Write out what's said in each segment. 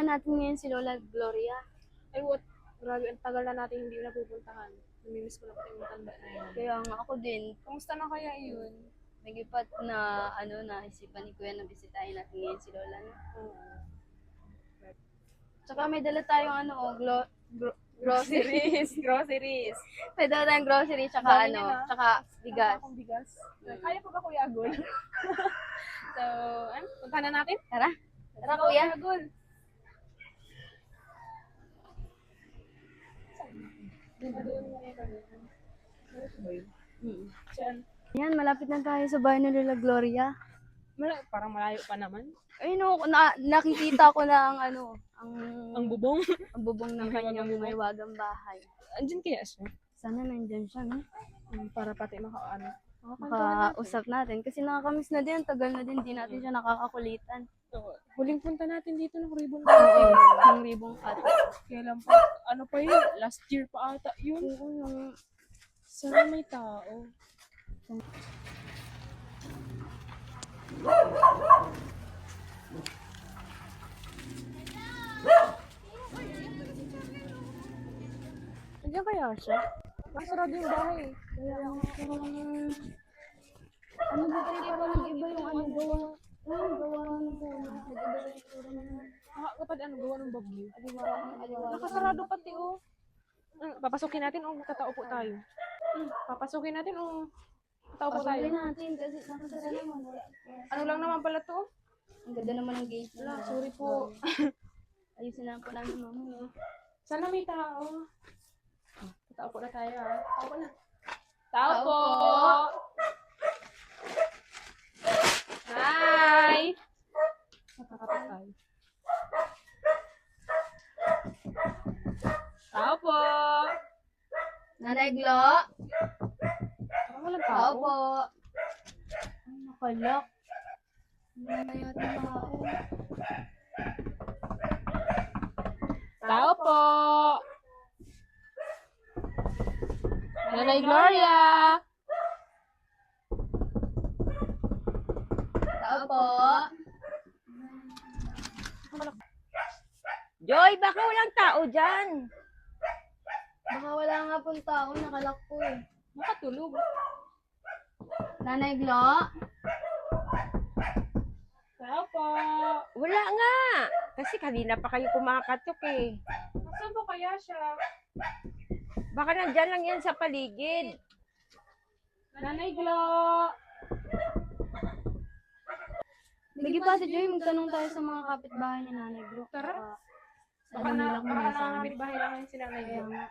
Bisitahin natin ngayon si Lola Gloria. Ay, what? Grabe, ang tagal na natin hindi napupuntahan. Namimiss ko na pati yung matanda na yun. Kaya nga ako din, Kamusta na kaya yun? nagipat na naisipan ni Kuya na bisitahin natin ngayon si Lola. No? Oo. Tsaka may dala tayong groceries. Groceries. May dala tayong grocery, tsaka Dami na. tsaka bigas. Akong bigas. Kaya pa ba Kuya Agol? So, punta na natin? Tara, tara Go, Kuya. Agol. Saan? Yan, malapit na tayo sa bahay ni Lola Gloria. Parang malayo pa naman. Ayun nakikita ko na Ang bubong. ang bubong ng kanyang may wagang bahay. Andyan kaya siya? Sana nandyan siya, no? Para pati makaano. Makausap natin. Kasi nakakamiss na din, tagal na din, di natin siya nakakakulitan. So, huling punta natin dito ng ribbon Oo, cutting. yung ribong cut. Kaya lang pa, ano pa yun? Last year pa ata yun. Oo, yung Sana may tao. Nandiyan kaya siya? Masarado yung bahay. Kaya ano ba tayo parang nag-iba yung gawa ng puno. Nag-iba yung itsura ng Kapag gawa ng bagyo. aliwa. Nakasarado pati oh. Papasukin natin o tataupo tayo? Papasukin natin o tataupo tayo? Pasukin natin kasi nakasara naman. Ano lang naman pala to? Ang ganda naman ng gate. Sorry po. Ayusin na po namin mamaya. Sana may tao. Tataupo na tayo ah. Taupo na. Tao po! Hi! Nakakapit tayo. Tao po! Nanay Glo! Parang walang Tao tao. po! Ay, nakalak. Wala yata tao. Tao po! Nanay Gloria! Tao po! Joy, baka walang tao dyan. Baka wala nga pong tao, nakalak po eh. Nakatulog. Nanay Glo! Tao po! Wala nga. Kasi kanina pa kayo kumakatok eh. Nasaan po kaya siya? Baka nandyan lang yan sa paligid. Nanay Glo! Lagi pa si Joy, magtanong tayo sa mga kapitbahay ni Nanay Glo. Tara. Baka Baka nilang na muna sa nakakapit bahay lang yun si Nanay Kaya Glo. nga.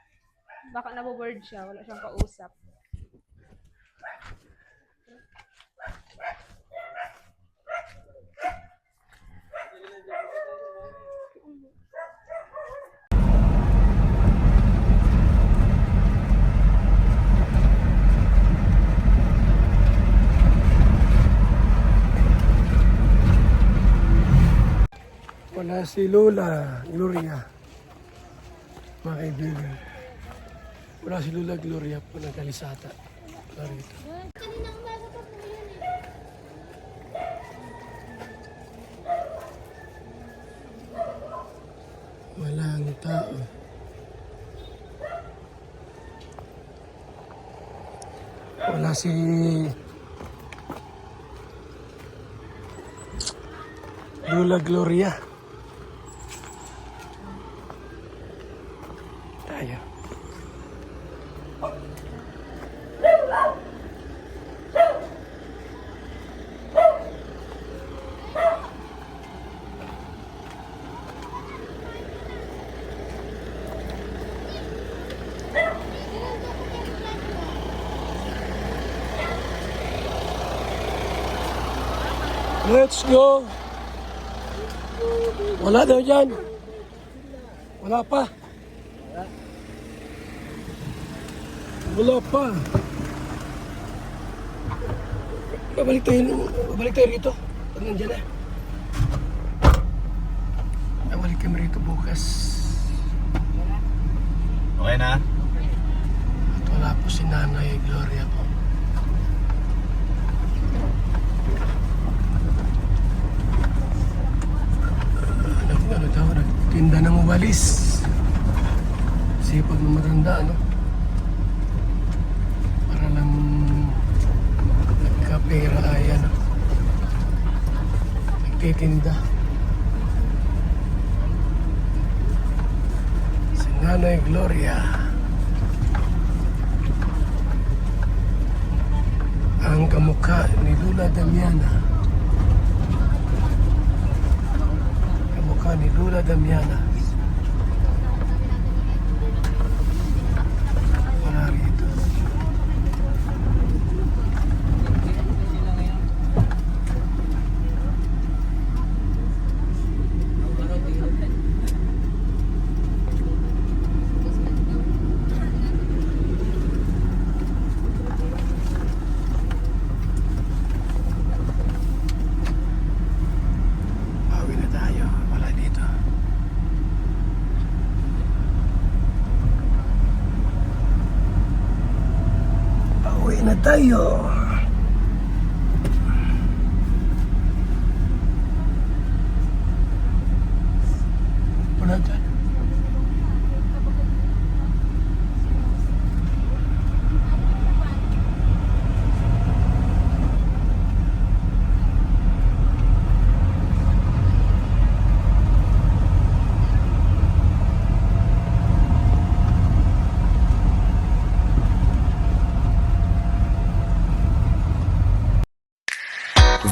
Baka nabo-board siya, wala siyang kausap. Wala si Lola Gloria, mga kaibigan. Wala si Lola Gloria po ng Kalisata. Narito. Walang tao. Wala si Lola Gloria. Tayo. Let's go! Wala daw dyan. Wala pa. Wala pa. Babalik tayo rito. Pag nandiyan na. Babalik kami rito bukas. Okay na? At wala po si Nanay Gloria po. Ano daw? ng walis. Sipag ng matanda, ano? Para lang nagkapera ay ano. Nagtitinda. Si Nanay Gloria. Ang kamukha ni Lola Damiana. Kamukha ni Lola Damiana. Wala rito. Bawi na tayo. Wala dito. Bawi na tayo. Wala dyan.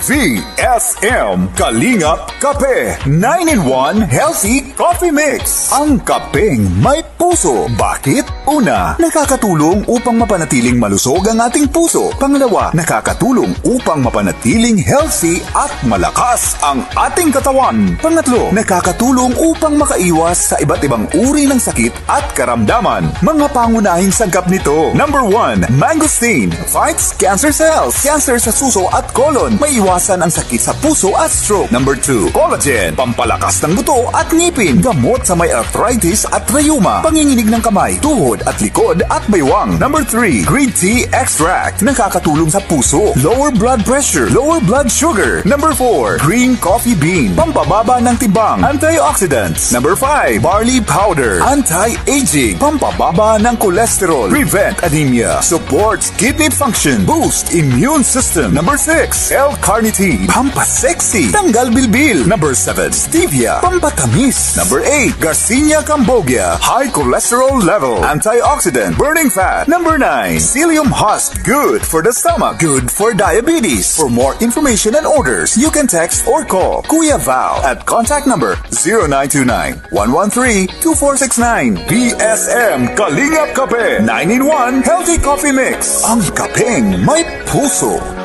VSM Kalingap Kape 9-in-1 Healthy Coffee Mix. Ang kapeng may puso. Bakit? Una, nakakatulong upang mapanatiling malusog ang ating puso. Pangalawa, nakakatulong upang mapanatiling healthy at malakas ang ating katawan. Pangatlo, nakakatulong upang makaiwas sa iba't ibang uri ng sakit at karamdaman. Mga pangunahing sangkap nito. Number 1, mangosteen fights cancer cells. Cancer sa suso at colon. Maiwasan ang sakit sa puso at stroke. Number 2, collagen, pampalakas ng buto at ngipin. Gamot sa may arthritis at rheuma. Panginginig ng kamay, tuhod at likod at baywang. Number 3, green tea extract. Nakakatulong sa puso. Lower blood pressure, lower blood sugar. Number 4, green coffee bean. Pampababa ng timbang. Antioxidants. Number 5, barley powder. Anti-aging. Pampababa ng cholesterol. Prevent anemia. Supports kidney function. Boost immune system. Number 6, L-carnitine. Pampasexy. Tanggal bilbil. Number 7, stevia. Pampatamis. Number 8, Garcinia cambogia. High cholesterol level. Antioxidant. Burning fat. Number 9, psyllium husk. Good for the stomach. Good for diabetes. For more information and orders, you can text or call Kuya Val at contact number 0929-113-2469. BSM Kalingap Kape 9-in-1 Healthy Coffee Mix. Ang kapeng may puso.